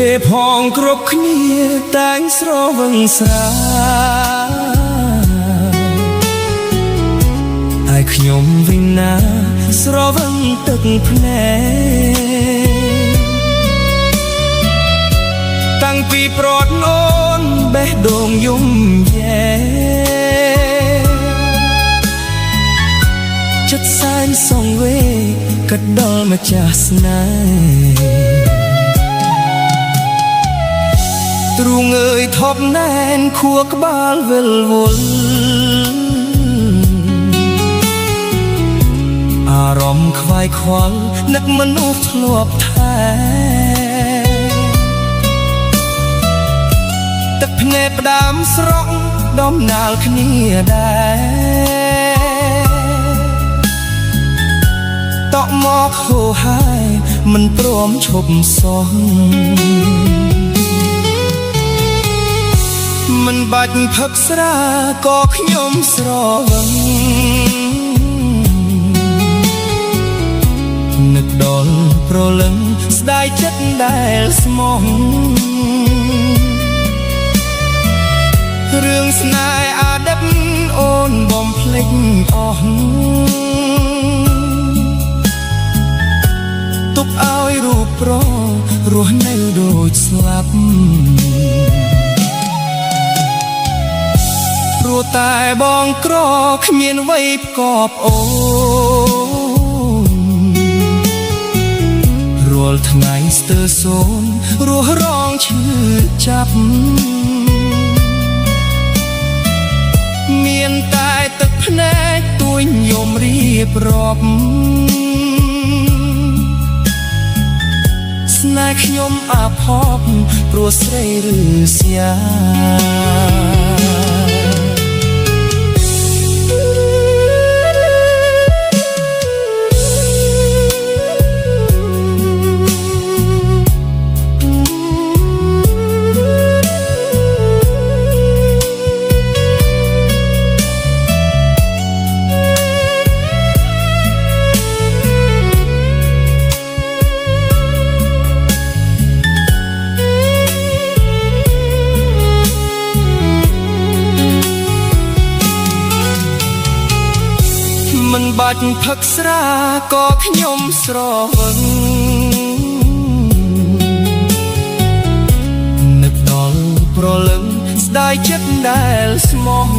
គេផងគ្រប់គ្នាតែងស្រវឹងស្រាហើយខ្ញុំវិញណាស្រវឹងទឹកភ្នែកតាំងពីប្រត់អូនបេះដូងយំយែចិត្តសែនសងវេក៏ដល់ម្ចាស់ស្នេហ៍ទ្រូងអើយថប់ណែនខួរក្បាលវិលវល់អារម្មណ៍ខ្វាយខ្វល់នឹកមនុស្សធ្លាប់ថែទឹកភ្នែកផ្ដាំស្រក់ដំណាលគ្នាដែរតក់មកហូរហើយមិនព្រមឈប់សោះមិនបាច់ផឹកស្រាក៏ខ្ញុំស្រវឹងនឹកដល់ប្រលឹងស្ដាយចិត្តដែលស្មោះរឿងស្នេហ៍អាដិតអូនបំភ្លេចអស់ទុកឲ្យរូបប្ររស់នៅដូចស្លាប់ព្រោះតែបងក្រគ្មានវ័យផ្គប់អូនរាល់ថ្ងៃស្ទើរសូនរស់រងឈឺចាប់មានតែទឹកភ្នែកទួញយំរៀបរាប់ស្នេហ៍ខ្ញុំអាផប់ព្រោះស្រីឬស្យាមិនបាច់ផឹកស្រាក៏ខ្ញុំស្រវឹងនឹកដល់ប្រលឹងស្ដាយចិត្តដែលស្មោះ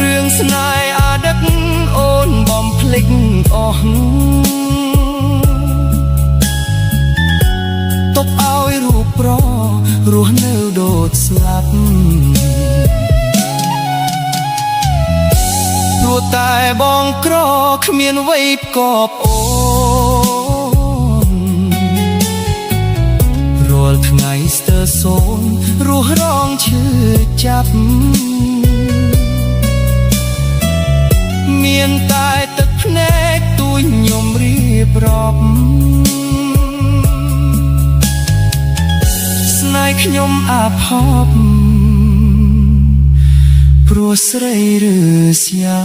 រឿងស្នេហ៍អាដិតអូនបំភ្លេចអស់ទុកឲ្យរូបប្ររស់នៅដូចស្លាប់ព្រោះតែបងក្រគ្មានវ័យផ្គប់អូនរាល់ថ្ងៃស្ទើរសូនរស់រងឈឺចាប់មានតែទឹកភ្នែកទួញញោមរៀបរាប់ស្នេហ៍ខ្ញុំអាផប់ព្រោះស្រីឬស្យា